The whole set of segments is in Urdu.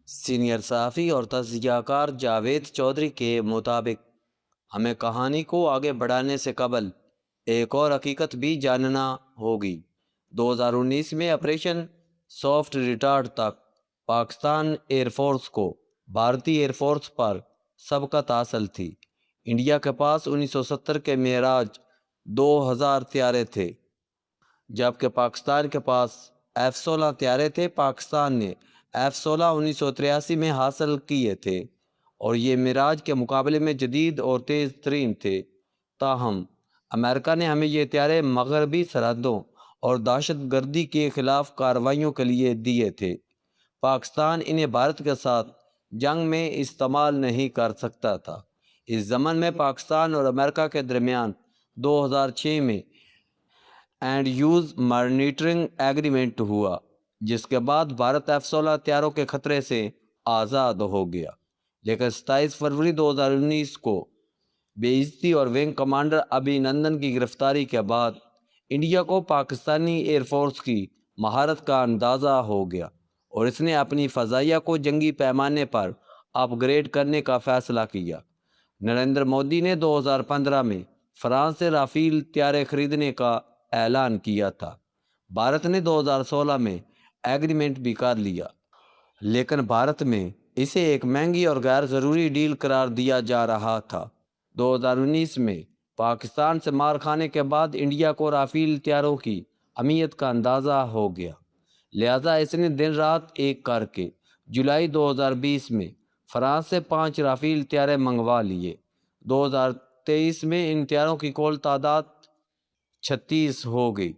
سینئر صحافی اور تجزیہ کار جاوید چودھری کے مطابق ہمیں کہانی کو آگے بڑھانے سے قبل ایک اور حقیقت بھی جاننا ہوگی۔ 2019 میں آپریشن سافٹ ریٹارڈ تک پاکستان ایئر فورس کو بھارتی ایئر فورس پر سبقت حاصل تھی۔ انڈیا کے پاس 1970 کے معراج 2000 طیارے تھے، جبکہ پاکستان کے پاس F-16 طیارے تھے۔ پاکستان نے F-16 1983 میں حاصل کیے تھے اور یہ معراج کے مقابلے میں جدید اور تیز ترین تھے۔ تاہم امریکہ نے ہمیں یہ طیارے مغربی سرحدوں اور دہشت گردی کے خلاف کارروائیوں کے لیے دیے تھے۔ پاکستان انہیں بھارت کے ساتھ جنگ میں استعمال نہیں کر سکتا تھا۔ اس ضمن میں پاکستان اور امریکہ کے درمیان 2006 میں اینڈ یوز مانیٹرنگ ایگریمنٹ ہوا، جس کے بعد بھارت F-16 طیاروں کے خطرے سے آزاد ہو گیا۔ لیکن 27 فروری 2019 کو بے عزتی اور ونگ کمانڈر ابھی نندن کی گرفتاری کے بعد انڈیا کو پاکستانی ایئر فورس کی مہارت کا اندازہ ہو گیا اور اس نے اپنی فضائیہ کو جنگی پیمانے پر اپ گریڈ کرنے کا فیصلہ کیا۔ نریندر مودی نے 2015 میں فرانس سے رافیل طیارے خریدنے کا اعلان کیا تھا۔ بھارت نے 2016 میں ایگریمنٹ بھی کر لیا، لیکن بھارت میں اسے ایک مہنگی اور غیر ضروری ڈیل قرار دیا جا رہا تھا۔ 2019 میں پاکستان سے مار کھانے کے بعد انڈیا کو رافیل طیاروں کی اہمیت کا اندازہ ہو گیا، لہذا اس نے دن رات ایک کر کے جولائی 2020 میں فرانس سے 5 رافیل طیارے منگوا لیے۔ 2023 میں ان طیاروں کی کل تعداد 36 ہو گئی۔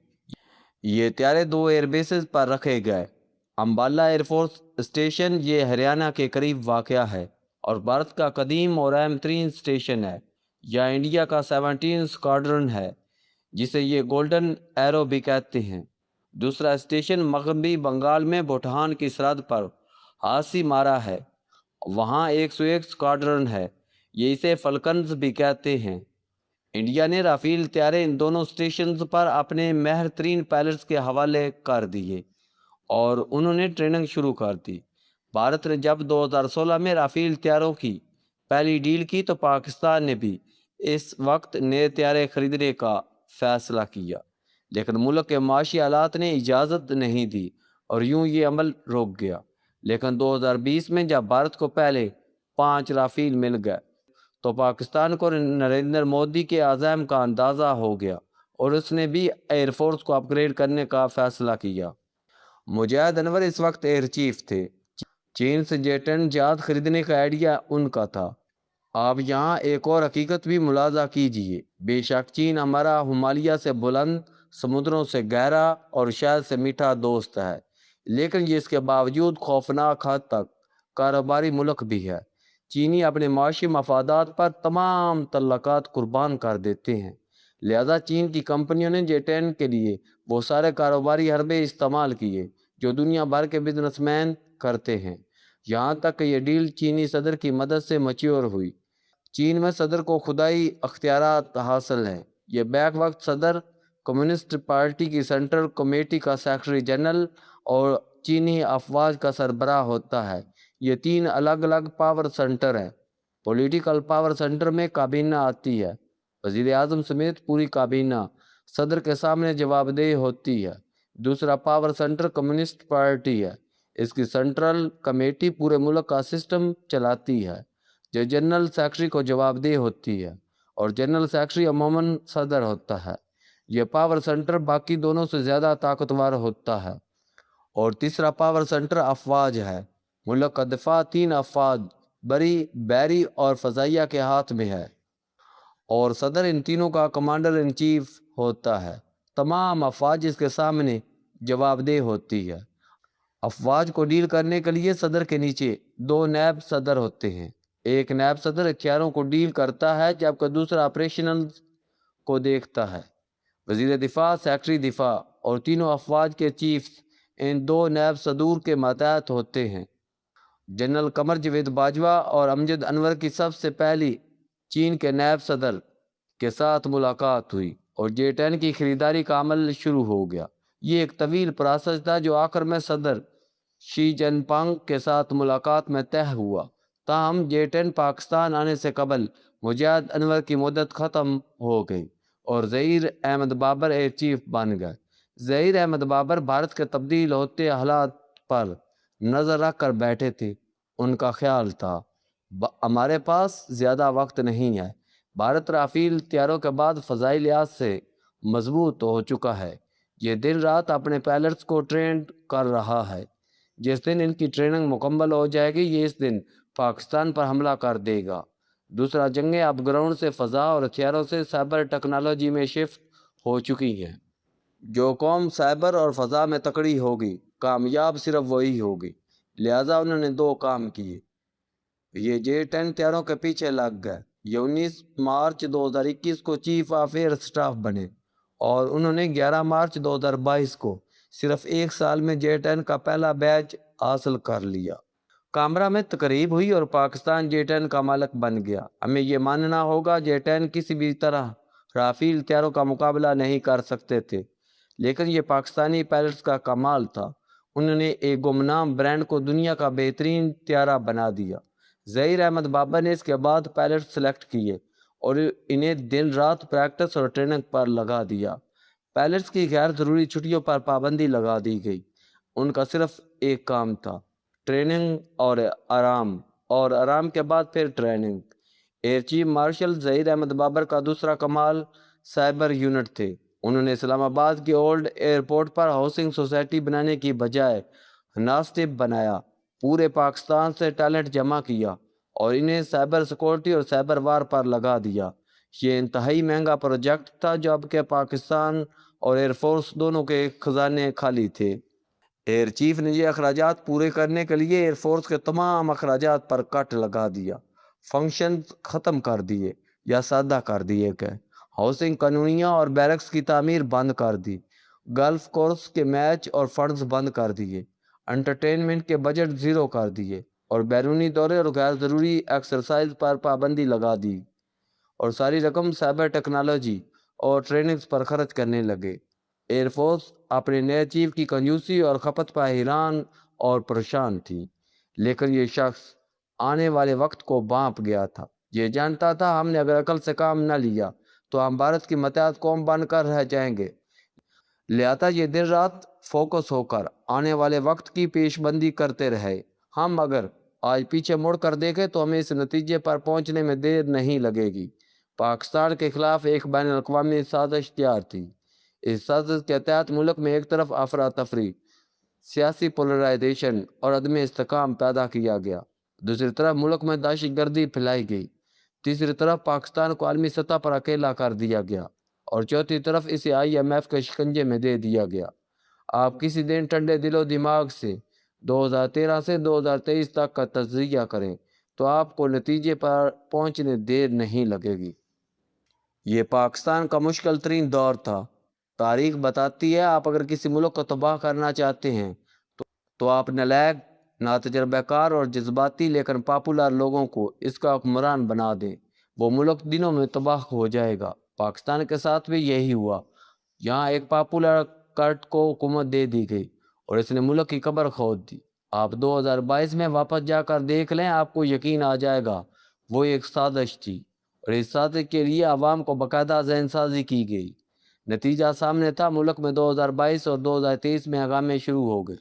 یہ طیارے 2 ایئر بیسز پر رکھے گئے۔ امبالہ ایئر فورس اسٹیشن یہ ہریانہ کے قریب واقع ہے اور بھارت کا قدیم اور اہم ترین اسٹیشن ہے۔ یا انڈیا کا 17 اسکواڈرن ہے، جسے یہ گولڈن ایرو بھی کہتے ہیں۔ دوسرا اسٹیشن مغربی بنگال میں بھوٹان کی سرحد پر ہاسی مارا ہے، وہاں 101 اسکواڈرن ہے، یہ اسے فلکنز بھی کہتے ہیں۔ انڈیا نے رافیل طیارے ان دونوں اسٹیشنز پر اپنے ماہر ترین پائلٹس کے حوالے کر دیے اور انہوں نے ٹریننگ شروع کر دی۔ بھارت نے جب 2016 میں رافیل طیاروں کی پہلی ڈیل کی تو پاکستان نے بھی اس وقت نئے طیارے خریدنے کا فیصلہ کیا، لیکن ملک کے معاشی حالات نے اجازت نہیں دی اور یوں یہ عمل رک گیا۔ لیکن 2020 میں جب بھارت کو پہلے 5 رافیل مل گئے تو پاکستان کو نریندر مودی کے عزم کا اندازہ ہو گیا اور اس نے بھی ایئر فورس کو اپ گریڈ کرنے کا فیصلہ کیا۔ مجاہد انور اس وقت ایئر چیف تھے۔ چین سے J-10 جہاز خریدنے کا آئیڈیا ان کا تھا۔ آپ یہاں ایک اور حقیقت بھی ملاحظہ کیجئے، بے شک چین ہمارا ہمالیہ سے بلند، سمندروں سے گہرا اور شہد سے میٹھا دوست ہے، لیکن یہ اس کے باوجود خوفناک حد تک کاروباری ملک بھی ہے۔ چینی اپنے معاشی مفادات پر تمام تعلقات قربان کر دیتے ہیں، لہذا چین کی کمپنیوں نے J-10 کے لیے وہ سارے کاروباری حربے استعمال کیے جو دنیا بھر کے بزنس مین کرتے ہیں، یہاں تک کہ یہ ڈیل چینی صدر کی مدد سے میچور ہوئی۔ چین میں صدر کو خدائی اختیارات حاصل ہیں۔ یہ بیک وقت صدر کمیونسٹ پارٹی کی سینٹرل کمیٹی کا سیکرٹری جنرل اور چینی افواج کا سربراہ ہوتا ہے۔ یہ 3 الگ الگ پاور سینٹر ہیں۔ پولیٹیکل پاور سینٹر میں کابینہ آتی ہے، وزیر اعظم سمیت پوری کابینہ صدر کے سامنے جواب دہ ہوتی ہے۔ دوسرا پاور سینٹر کمیونسٹ پارٹی ہے، اس کی سینٹرل کمیٹی پورے ملک کا سسٹم چلاتی ہے، جو جنرل سیکرٹری کو جواب دہ ہوتی ہے اور جنرل سیکرٹری عموماً صدر ہوتا ہے۔ یہ پاور سینٹر باقی دونوں سے زیادہ طاقتور ہوتا ہے۔ اور تیسرا پاور سینٹر افواج ہے۔ ملک کا دفاع 3 افواج بری، بحری اور فضائیہ کے ہاتھ میں ہے اور صدر ان تینوں کا کمانڈر ان چیف ہوتا ہے۔ تمام افواج اس کے سامنے جواب دہ ہوتی ہے۔ افواج کو ڈیل کرنے کے لیے صدر کے نیچے 2 نائب صدر ہوتے ہیں۔ ایک نائب صدر اختیاروں کو ڈیل کرتا ہے جبکہ دوسرا آپریشنلز کو دیکھتا ہے۔ وزیر دفاع، سیکرٹری دفاع اور تینوں افواج کے چیفز ان 2 نائب صدور کے ماتحت ہوتے ہیں۔ جنرل قمر جاوید باجوہ اور امجد انور کی سب سے پہلی چین کے نائب صدر کے ساتھ ملاقات ہوئی اور J-10 کی خریداری کا عمل شروع ہو گیا۔ یہ ایک طویل پروسیس تھا جو آخر میں صدر شی جن پنگ کے ساتھ ملاقات میں طے ہوا۔ تاہم J-10 پاکستان آنے سے قبل مجاہد انور کی مدت ختم ہو گئی اور ظہیر احمد بابر ایئر چیف بن گئے۔ ظہیر احمد بابر بھارت کے تبدیل ہوتے حالات پر نظر رکھ کر بیٹھے تھے۔ ان کا خیال تھا ہمارے پاس زیادہ وقت نہیں ہے۔ بھارت رافیل طیاروں کے بعد فضائی لحاظ سے مضبوط ہو چکا ہے۔ یہ دن رات اپنے پائلٹس کو ٹرین کر رہا ہے۔ جس دن ان کی ٹریننگ مکمل ہو جائے گی یہ اس دن پاکستان پر حملہ کر دے گا۔ دوسرا جنگیں اب گراؤنڈ سے فضا اور ہتھیاروں سے سائبر ٹیکنالوجی میں شفٹ ہو چکی ہیں۔ جو قوم سائبر اور فضا میں تکڑی ہوگی کامیاب صرف وہی ہوگی۔ لہٰذا انہوں نے دو کام کیے۔ یہ J-10 طیاروں کے پیچھے لگ گئے۔ یہ 19 مارچ 2021 کو چیف آف ایئر سٹاف بنے اور انہوں نے 11 مارچ 2022 کو صرف ایک سال میں J-10 کا پہلا بیچ حاصل کر لیا۔ کامرا میں تقریب ہوئی اور پاکستان J-10 کا مالک بن گیا۔ ہمیں یہ ماننا ہوگا J-10 کسی بھی طرح رافیل طیاروں کا مقابلہ نہیں کر سکتے تھے، لیکن یہ پاکستانی پائلٹس کا کمال تھا۔ انہوں نے ایک گمنام برانڈ کو دنیا کا بہترین طیارہ بنا دیا۔ ظہیر احمد بابر نے اس کے بعد پائلٹ سلیکٹ کیے اور انہیں دن رات پریکٹس اور ٹریننگ پر لگا دیا۔ پائلٹس کی غیر ضروری چھٹیوں پر پابندی لگا دی گئی۔ ان کا صرف ایک کام تھا، ٹریننگ اور آرام کے بعد پھر training. Air chief marshal Zaheer Ahmed Babar کا دوسرا کمال سائبر یونٹ تھے۔ انہوں نے اسلام آباد کے اولڈ ایئرپورٹ پر ہاؤسنگ سوسائٹی بنانے کی بجائے ناصب بنایا، پورے پاکستان سے ٹیلنٹ جمع کیا اور انہیں سائبر سیکورٹی اور سائبر وار پر لگا دیا۔ یہ انتہائی مہنگا پروجیکٹ تھا جبکہ پاکستان اور ایئر فورس دونوں کے خزانے خالی تھے۔ ایئر چیف نے یہ اخراجات پورے کرنے کے لیے ایئر فورس کے تمام اخراجات پر کٹ لگا دیا، فنکشن ختم کر دیے یا سادہ کر دیے گئے، ہاؤسنگ کالونیاں اور بیرکس کی تعمیر بند کر دی، گلف کورس کے میچ اور فنڈز بند کر دیے، انٹرٹینمنٹ کے بجٹ زیرو کر دیے اور بیرونی دورے اور غیر ضروری ایکسرسائز پر پابندی لگا دی اور ساری رقم سائبر ٹیکنالوجی اور ٹریننگز پر خرچ کرنے لگے۔ ایئر فورس اپنے نئے چیف کی کنجوسی اور کھپت پر حیران اور پریشان تھی، لیکن یہ شخص آنے والے وقت کو بھانپ گیا تھا۔ یہ جانتا تھا ہم نے اگر عقل سے کام نہ لیا تو ہم بھارت کی متحد قوم بن کر رہ جائیں گے۔ لہٰذا یہ دن رات فوکس ہو کر آنے والے وقت کی پیش بندی کرتے رہے۔ ہم اگر آج پیچھے مڑ کر دیکھیں تو ہمیں اس نتیجے پر پہنچنے میں دیر نہیں لگے گی۔ پاکستان کے خلاف ایک بین الاقوامی سازش تیار تھی۔ اس سازش کے تحت ملک میں ایک طرف افراتفری، سیاسی پولرائزیشن اور عدم استحکام پیدا کیا گیا، دوسری طرف ملک میں دہشت گردی پھیلائی گئی، تیسری طرف پاکستان کو عالمی سطح پر اکیلا کر دیا گیا اور چوتھی طرف اسے IMF کے شکنجے میں دے دیا گیا۔ آپ کسی دن ٹھنڈے دل و دماغ سے 2013 سے 2023 تک کا تجزیہ کریں تو آپ کو نتیجے پر پہنچنے دیر نہیں لگے گی۔ یہ پاکستان کا مشکل ترین دور تھا۔ تاریخ بتاتی ہے آپ اگر کسی ملک کو تباہ کرنا چاہتے ہیں تو آپ نالائق، ناتجربہ کار اور جذباتی لیکن پاپولر لوگوں کو اس کا حکمران بنا دیں، وہ ملک دنوں میں تباہ ہو جائے گا۔ پاکستان کے ساتھ بھی یہی ہوا۔ یہاں ایک پاپولر کرٹ کو حکومت دے دی گئی اور اس نے ملک کی قبر کھود دی۔ آپ 2022 میں واپس جا کر دیکھ لیں، آپ کو یقین آ جائے گا وہ ایک سازش تھی اور اس سازش کے لیے عوام کو باقاعدہ ذہن سازی کی گئی۔ نتیجہ سامنے تھا، ملک میں 2022 اور 2023 میں ہنگامے شروع ہو گئے،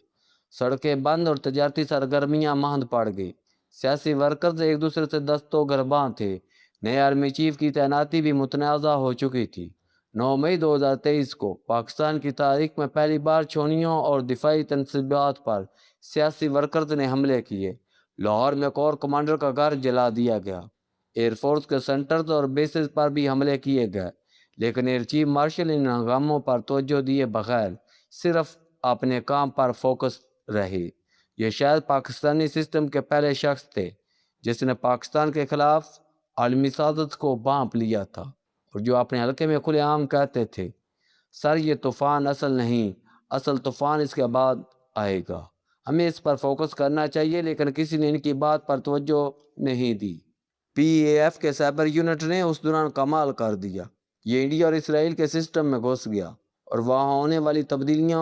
سڑکیں بند اور تجارتی سرگرمیاں ماند پڑ گئی، سیاسی ورکرز ایک دوسرے سے دست و گریباں تھے، نئے آرمی چیف کی تعیناتی بھی متنازع ہو چکی تھی۔ 9 مئی 2023 کو پاکستان کی تاریخ میں پہلی بار چھاؤنیوں اور دفاعی تنصیبات پر سیاسی ورکرز نے حملے کیے۔ لاہور میں کور کمانڈر کا گھر جلا دیا گیا، ایئر فورس کے سینٹرز اور بیسز پر بھی حملے کیے گئے، لیکن ایئر چیف مارشل ان ہنگاموں پر توجہ دیے بغیر صرف اپنے کام پر فوکس رہے۔ یہ شاید پاکستانی سسٹم کے پہلے شخص تھے جس نے پاکستان کے خلاف عالمی سازش کو بھانپ لیا تھا اور جو اپنے حلقے میں کھلے عام کہتے تھے، سر یہ طوفان اصل نہیں، اصل طوفان اس کے بعد آئے گا، ہمیں اس پر فوکس کرنا چاہیے، لیکن کسی نے ان کی بات پر توجہ نہیں دی۔ PAF کے سائبر یونٹ نے اس دوران کمال کر دیا۔ یہ انڈیا اور اسرائیل کے سسٹم میں گھس گیا اور وہاں ہونے والی تبدیلیاں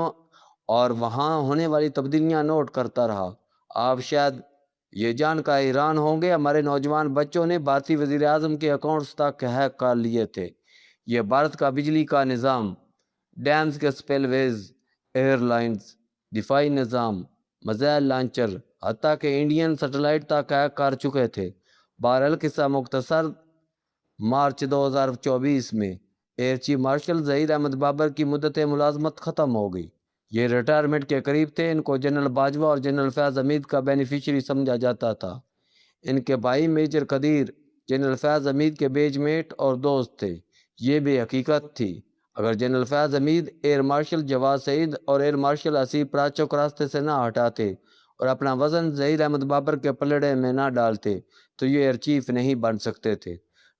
اور وہاں ہونے والی تبدیلیاں نوٹ کرتا رہا۔ آپ شاید یہ جان کر حیران ہوں گے، ہمارے نوجوان بچوں نے بھارتی وزیر اعظم کے اکاؤنٹس تک ہیک کر لیے تھے۔ یہ بھارت کا بجلی کا نظام، ڈیمز کے سپل ویز، ایئر لائنز، دفاعی نظام، میزائل لانچر، حتیٰ کہ انڈین سیٹلائٹ تک ہیک کر چکے تھے۔ بہرحال قصہ مختصر، مارچ 2024 میں air chief marshal Zaheer Ahmed Babar کی مدت ملازمت ختم ہو گئی۔ یہ ریٹائرمنٹ کے قریب تھے۔ ان کو جنرل باجوہ اور جنرل فیاض حمید کا بینیفیشری سمجھا جاتا تھا۔ ان کے بھائی میجر قدیر جنرل فیاض حمید کے بیچ میٹ اور دوست تھے۔ یہ بھی حقیقت تھی، اگر جنرل فیاض حمید ایئر مارشل جواد سعید اور ایئر مارشل اسیف پراچو کو راستے سے نہ ہٹاتے اور اپنا وزن ظہیر احمد بابر کے پلڑے میں نہ ڈالتے تو یہ ایئر چیف نہیں بن سکتے تھے۔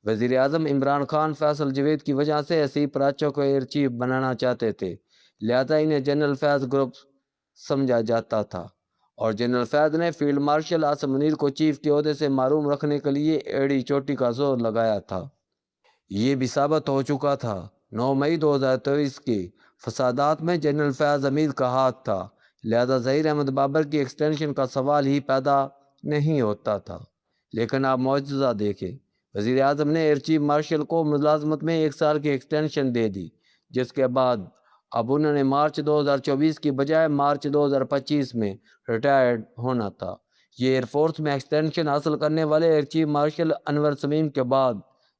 وزیر اعظم عمران خان فیصل جوید کی وجہ سے اسیف پراچو کو ایئر چیف بنانا چاہتے تھے، لہذا انہیں جنرل فیاض گروپ سمجھا جاتا تھا، اور جنرل فیاض نے فیلڈ مارشل عاصم منیر کو چیف کے عہدے سے محروم رکھنے کے لیے ایڑی چوٹی کا زور لگایا تھا۔ یہ بھی ثابت ہو چکا تھا۔ 9 مئی 2023 کے فسادات میں جنرل فیاض حمید کا ہاتھ تھا، لہذا ظہیر احمد بابر کی ایکسٹینشن کا سوال ہی پیدا نہیں ہوتا تھا۔ لیکن آپ معجزہ دیکھیں، وزیر اعظم نے ایئر چیف مارشل کو ملازمت میں 1 سال کی ایکسٹینشن دے دی، جس کے بعد اب انہوں نے مارچ 2024 کی بجائے مارچ 2025 میں ریٹائرڈ ہونا تھا۔ یہ ایئر فورس میں ایکسٹینشن حاصل کرنے والے ایئر چیف مارشل انور شمیم کے بعد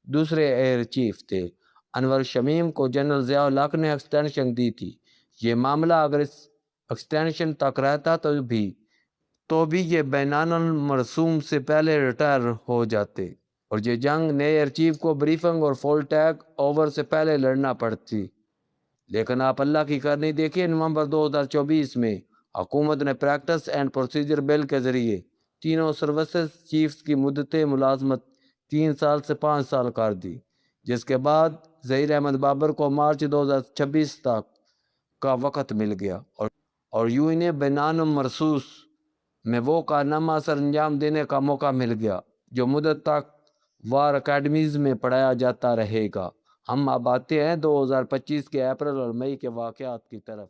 دوسرے ایئر چیف تھے۔ انور شمیم کو جنرل ضیاء الحق نے ایکسٹینشن دی تھی۔ یہ معاملہ اگر اس ایکسٹینشن تک رہتا تو بھی یہ بینان المرسوم سے پہلے ریٹائر ہو جاتے، اور یہ جنگ نئے ایئر چیف کو بریفنگ اور فول ٹیک اوور سے پہلے لڑنا پڑتی۔ لیکن آپ اللہ کی کرنی دیکھیں، نومبر 2024 میں حکومت نے پریکٹس اینڈ پروسیجر بل کے ذریعے تینوں سروسز چیفز کی مدت ملازمت 3 سال سے 5 سال کر دی، جس کے بعد ظہیر احمد بابر کو مارچ 2026 تک کا وقت مل گیا، اور یوں انہیں بینان مرصوص میں وہ کارنامہ سر انجام دینے کا موقع مل گیا جو مدت تک وار اکیڈمیز میں پڑھایا جاتا رہے گا۔ ہم اب آتے ہیں 2025 کے اپریل اور مئی کے واقعات کی طرف۔